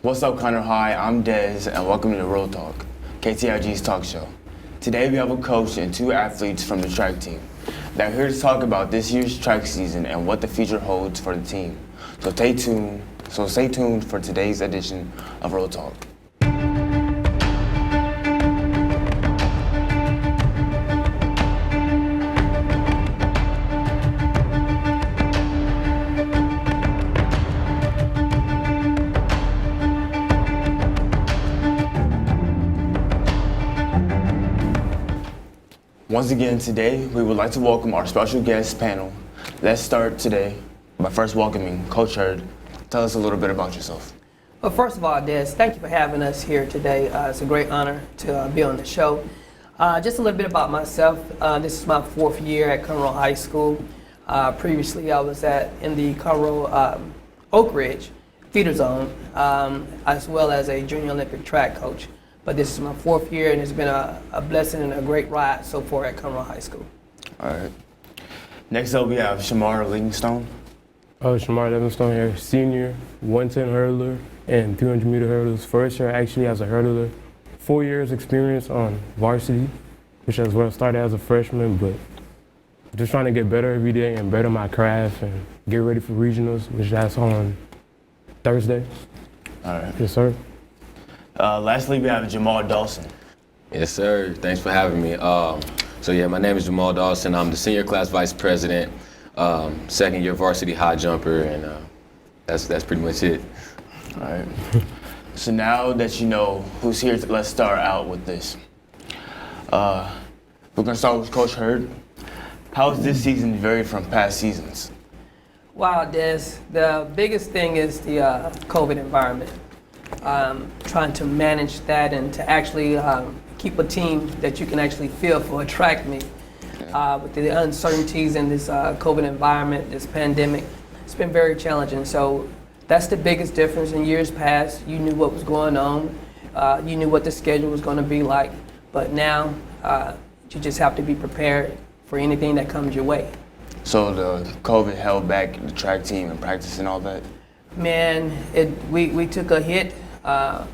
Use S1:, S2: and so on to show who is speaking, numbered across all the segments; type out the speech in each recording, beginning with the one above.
S1: What's up, Connor? Hi, I'm Dez, and welcome to Real Talk, KTIG's talk show. Today we have a coach and two athletes from the track team. They're here to talk about this year's track season and what the future holds for the team. So stay tuned for today's edition of Real Talk. Once again today, we would like to welcome our special guest panel. Let's start today by first welcoming Coach Hurd. Tell us a little bit about yourself.
S2: Well, first of all, Des, thank you for having us here today. It's a great honor to be on the show. Just a little bit about myself. This is my 4th year at Conroe High School. Previously, I was in the Conroe Oak Ridge feeder zone, as well as a junior Olympic track coach. But this is my 4th year, and it's been a blessing and a great ride so far at Conroe High School.
S1: All right. Next up, we have Shamar Livingstone.
S3: Shamar Livingstone here, senior, 110 hurdler, and 300-meter hurdles. First year actually as a hurdler. 4 years experience on varsity, which is where I started as a freshman, but just trying to get better every day and better my craft and get ready for regionals, which that's on Thursday.
S1: All right.
S3: Yes, sir.
S1: Lastly, we have Jamal Dawson.
S4: Yes, sir. Thanks for having me. My name is Jamal Dawson. I'm the senior class vice president, 2nd year varsity high jumper, and that's pretty much it.
S1: All right. So now that you know who's here, let's start out with this. We're gonna start with Coach Hurd. How has this season varied from past seasons?
S2: Wow, Des, the biggest thing is the COVID environment. Trying to manage that and to actually keep a team that you can actually feel for a track meet. With the uncertainties in this COVID environment, this pandemic, it's been very challenging. So that's the biggest difference. In years past, you knew what was going on, you knew what the schedule was going to be like, but now you just have to be prepared for anything that comes your way.
S1: So the COVID held back the track team and practice and all that?
S2: Man, we took a hit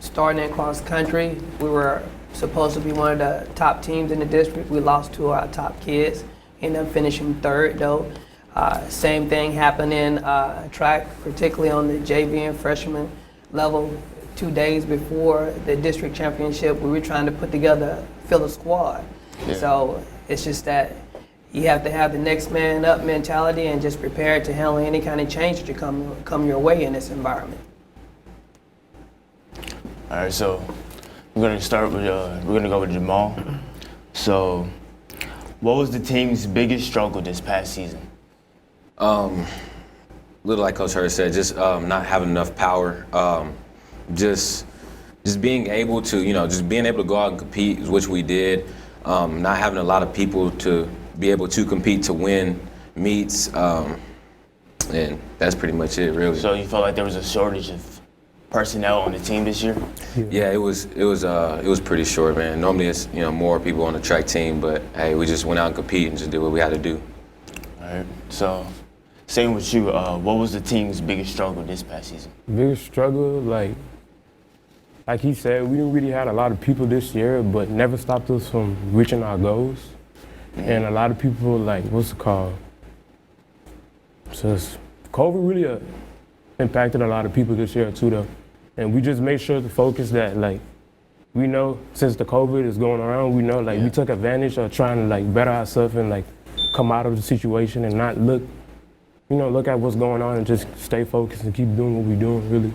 S2: starting in cross country. We were supposed to be one of the top teams in the district. We lost 2 of our top kids, ended up finishing 3rd though. Same thing happened in track, particularly on the JV and freshman level. 2 days before the district championship, we were trying to fill a squad. Yeah. So it's just that you have to have the next man up mentality and just prepare to handle any kind of change that come your way in this environment.
S1: All right, so we're gonna go with Jamal. So, what was the team's biggest struggle this past season?
S4: Little like Coach Hurd said, just not having enough power. Just being able to, go out and compete, which we did. Not having a lot of people to be able to compete to win meets, and that's pretty much it, really.
S1: So you felt like there was a shortage of personnel on the team this year?
S4: Yeah, it was pretty short, man. Normally it's more people on the track team, but hey, we just went out and competed and just did what we had to do.
S1: All right. So, same with you. What was the team's biggest struggle this past season?
S3: Biggest struggle, like he said, we didn't really have a lot of people this year, but never stopped us from reaching our goals. And a lot of people, just COVID really impacted a lot of people this year too though. And we just made sure to focus that we know since the COVID is going around, we know we took advantage of trying to better ourselves and come out of the situation and not look at what's going on and just stay focused and keep doing what we're doing really.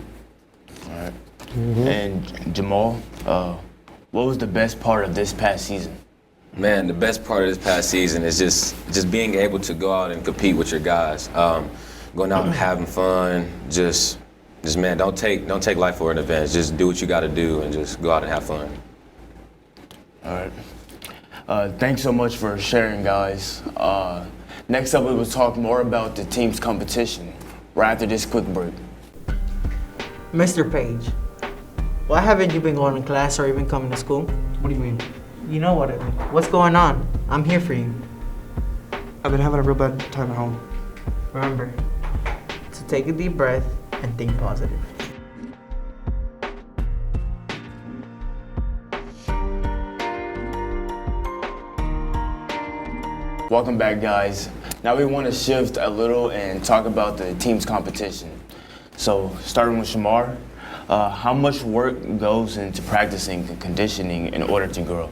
S1: All right. Mm-hmm. And Jamal, what was the best part of this past season?
S4: Man, the best part of this past season is just being able to go out and compete with your guys. Going out and having fun, just man, don't take life for an event. Just do what you got to do and just go out and have fun.
S1: All right. Thanks so much for sharing, guys. Next up, we will talk more about the team's competition right after this quick break.
S5: Mr. Page, why haven't you been going to class or even coming to school?
S6: What do you mean?
S5: You know what I mean. What's going on? I'm here for you.
S6: I've been having a real bad time at home.
S5: Remember to take a deep breath and think positive.
S1: Welcome back, guys. Now we want to shift a little and talk about the team's competition. So, starting with Shamar, how much work goes into practicing and conditioning in order to grow?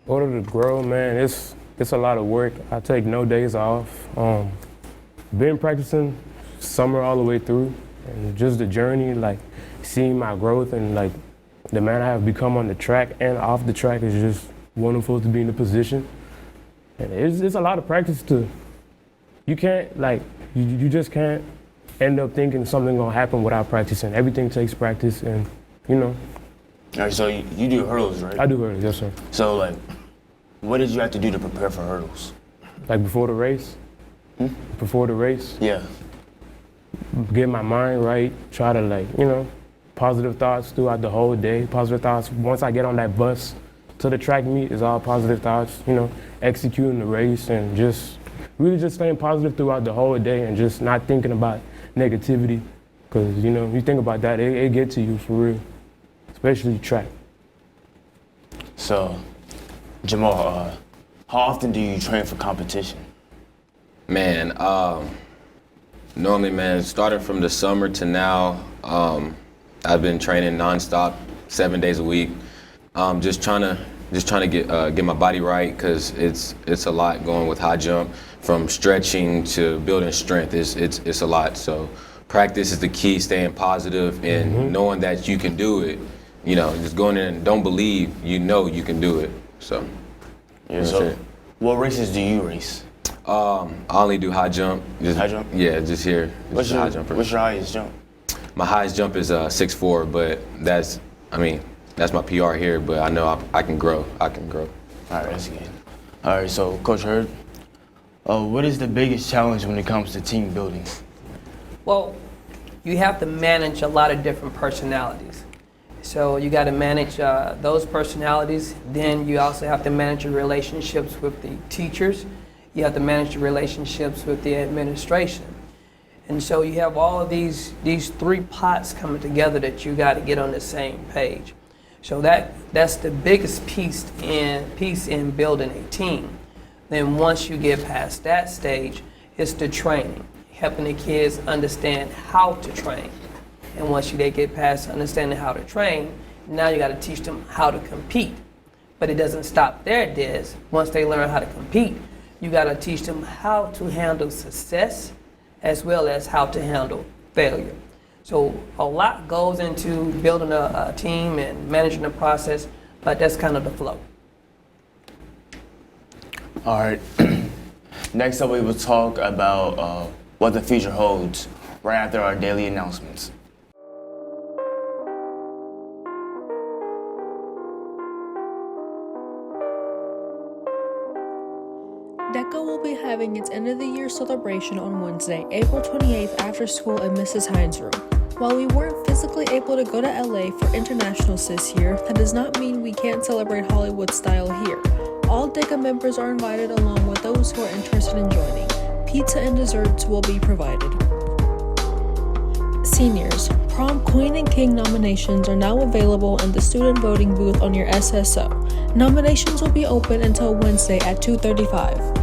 S3: In order to grow, man, it's a lot of work. I take no days off. Been practicing summer all the way through, and just the journey, like seeing my growth and like the man I have become on the track and off the track is just wonderful to be in the position. And it's a lot of practice you can't like, you just can't end up thinking something gonna happen without practicing. Everything takes practice and, you know.
S1: All right, so you do hurdles, right?
S3: I do hurdles, yes sir.
S1: So like, what did you have to do to prepare for hurdles?
S3: Like before the race? Before the race?
S1: Yeah.
S3: Get my mind right, try to like, you know, positive thoughts throughout the whole day. Positive thoughts, once I get on that bus to the track meet, it's all positive thoughts, you know, executing the race and just really just staying positive throughout the whole day and just not thinking about negativity. Because, you know, you think about that, it gets to you for real, especially track.
S1: So, Jamal, how often do you train for competition?
S4: Man, normally, man, starting from the summer to now, I've been training nonstop, 7 days a week. Just trying to get my body right, because it's a lot going with high jump, from stretching to building strength. It's a lot. So practice is the key, staying positive and knowing that you can do it. You know, just going in and don't believe, you know you can do it. So
S1: Yeah, so what races do you race?
S4: I only do high jump.
S1: High jump?
S4: Yeah, just here.
S1: What's
S4: high jumper.
S1: your highest jump?
S4: My highest jump is 6'4", but that's my PR here, but I know I can grow. I can grow.
S1: All right, that's good. All right, so Coach Hurd, what is the biggest challenge when it comes to team building?
S2: Well, you have to manage a lot of different personalities. So you got to manage those personalities. Then you also have to manage your relationships with the teachers. You have to manage your relationships with the administration. And so you have all of these three pots coming together that you got to get on the same page. So that's the biggest piece in building a team. Then once you get past that stage, it's the training, helping the kids understand how to train. And once they get past understanding how to train, now you got to teach them how to compete. But it doesn't stop there, Des. Once they learn how to compete, you got to teach them how to handle success as well as how to handle failure. So a lot goes into building a team and managing the process, but that's kind of the flow.
S1: All right. Next up, we will talk about what the future holds right after our daily announcements.
S7: DECA will be having its end of the year celebration on Wednesday, April 28th after school at Mrs. Hines' room. While we weren't physically able to go to LA for internationals this year, that does not mean we can't celebrate Hollywood style here. All DECA members are invited along with those who are interested in joining. Pizza and desserts will be provided. Seniors, prom queen and king nominations are now available in the student voting booth on your SSO. Nominations will be open until Wednesday at 2:35.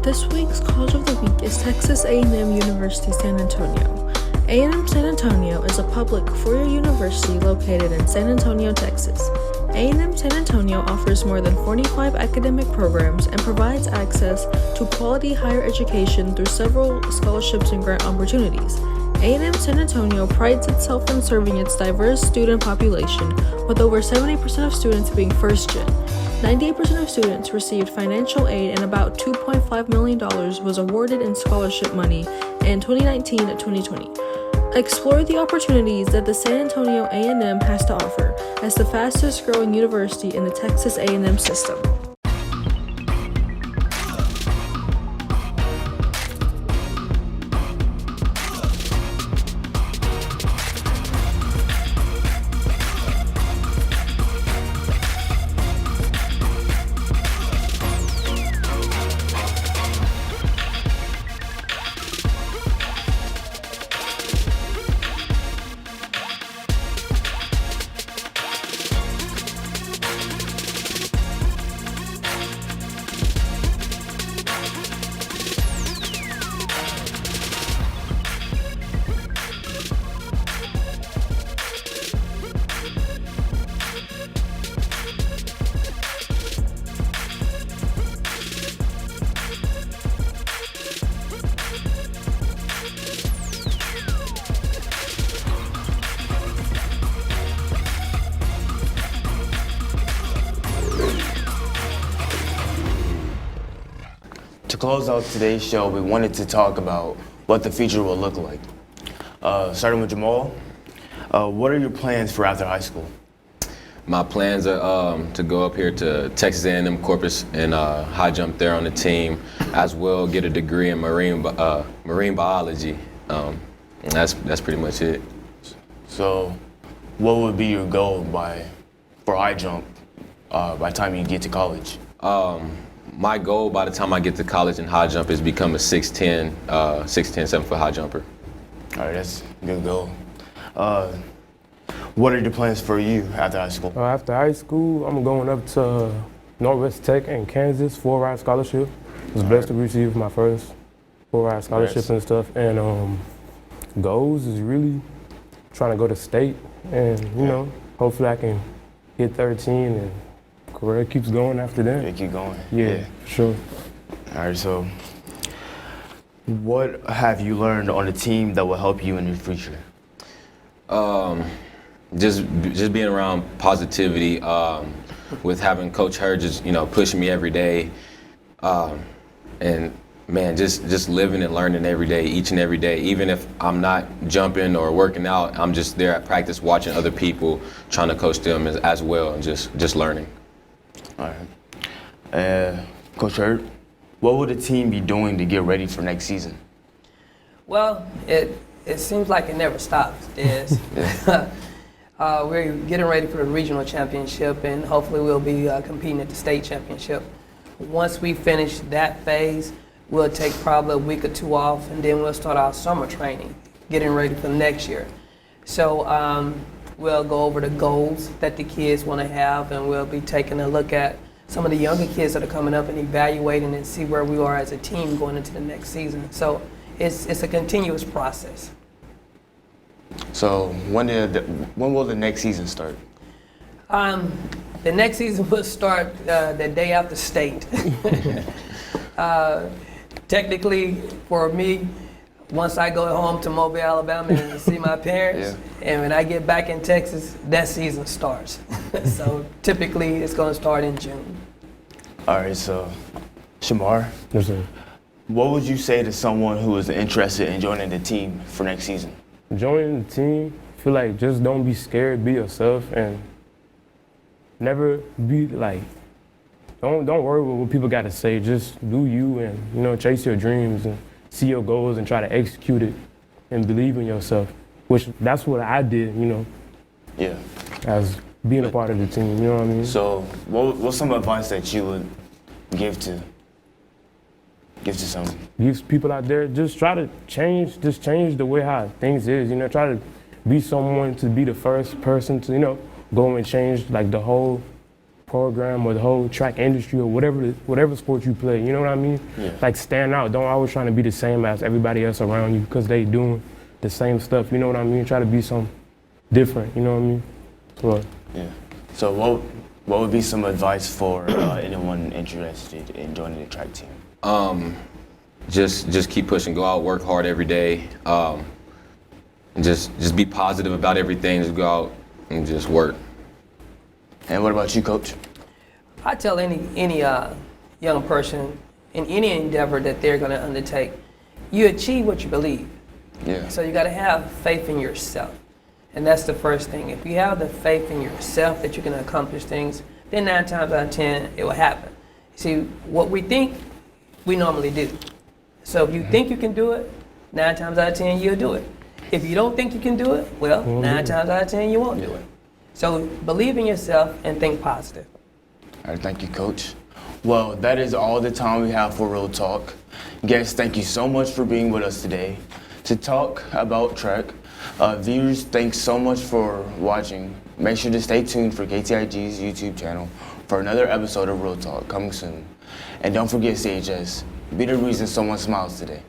S7: This week's College of the Week is Texas A&M University San Antonio. A&M San Antonio is a public four-year university located in San Antonio, Texas. A&M San Antonio offers more than 45 academic programs and provides access to quality higher education through several scholarships and grant opportunities. A&M San Antonio prides itself in serving its diverse student population, with over 70% of students being first-gen. 98% of students received financial aid, and about $2.5 million was awarded in scholarship money in 2019 and 2020. Explore the opportunities that the San Antonio A&M has to offer as the fastest growing university in the Texas A&M system.
S1: close out today's show, we wanted to talk about what the future will look like. Starting with Jamal, what are your plans for after high school?
S4: My plans are to go up here to Texas A&M Corpus and high jump there on the team, as well get a degree in marine biology. And that's pretty much it.
S1: So, what would be your goal for high jump by the time you get to college?
S4: My goal by the time I get to college in high jump is become a 6'10", 7-foot high jumper.
S1: All right, that's a good goal. What are your plans for you after high school?
S3: After high school, I'm going up to Northwest Tech in Kansas, full-ride scholarship. I was blessed to receive my first full-ride scholarship and stuff. And goals is really trying to go to state and, hopefully I can hit 13 and career keeps going after that.
S1: Yeah, keep going.
S3: Yeah, for sure.
S1: All right, so what have you learned on the team that will help you in your future?
S4: Just being around positivity, with having Coach Hurd just pushing me every day, and man, just living and learning every day, each and every day. Even if I'm not jumping or working out, I'm just there at practice watching other people, trying to coach them as well, and just learning.
S1: All right. Coach Hurd, what will the team be doing to get ready for next season?
S2: Well, it seems like it never stops, Des. We're getting ready for the regional championship, and hopefully we'll be competing at the state championship. Once we finish that phase, we'll take probably a week or two off, and then we'll start our summer training, getting ready for next year. So we'll go over the goals that the kids want to have, and we'll be taking a look at some of the younger kids that are coming up and evaluating and see where we are as a team going into the next season. So it's a continuous process.
S1: So when will the next season start?
S2: The next season will start the day after state. Technically, for me, once I go home to Mobile, Alabama and see my parents, and when I get back in Texas, that season starts. So typically, it's going to start in June.
S1: All right, so Shamar,
S3: Yes, sir.
S1: what would you say to someone who is interested in joining the team for next season?
S3: Joining the team, feel like just don't be scared, be yourself, and never be like, don't worry what people got to say. Just do you and, chase your dreams and see your goals and try to execute it and believe in yourself, which that's what I did,
S1: Yeah.
S3: as being a part of the team, you know what I mean?
S1: So what's some advice that you would give to some?
S3: These people out there, just try to change the way how things is, try to be someone to be the first person to, go and change like the whole program or the whole track industry or whatever sport you play, you know what I mean?
S1: Yeah.
S3: Like stand out, don't always trying to be the same as everybody else around you because they doing the same stuff, you know what I mean? Try to be something different, you know what I mean? So,
S1: Yeah. So what would be some advice for anyone interested in joining the track team?
S4: Just keep pushing, go out, work hard every day, and just be positive about everything. Just go out and just work.
S1: And what about you, Coach?
S2: I tell any young person in any endeavor that they're going to undertake, you achieve what you believe.
S1: Yeah.
S2: So you got to have faith in yourself. And that's the first thing. If you have the faith in yourself that you can accomplish things, then 9 times out of 10, it will happen. See, what we think, we normally do. So if you think you can do it, 9 times out of 10, you'll do it. If you don't think you can do it, well, 9 times out of 10, you won't do it. So believe in yourself and think positive.
S1: All right, thank you, Coach. Well, that is all the time we have for Real Talk. Guests, thank you so much for being with us today to talk about track. Viewers, thanks so much for watching. Make sure to stay tuned for KTIG's YouTube channel for another episode of Real Talk coming soon. And don't forget CHS, be the reason someone smiles today.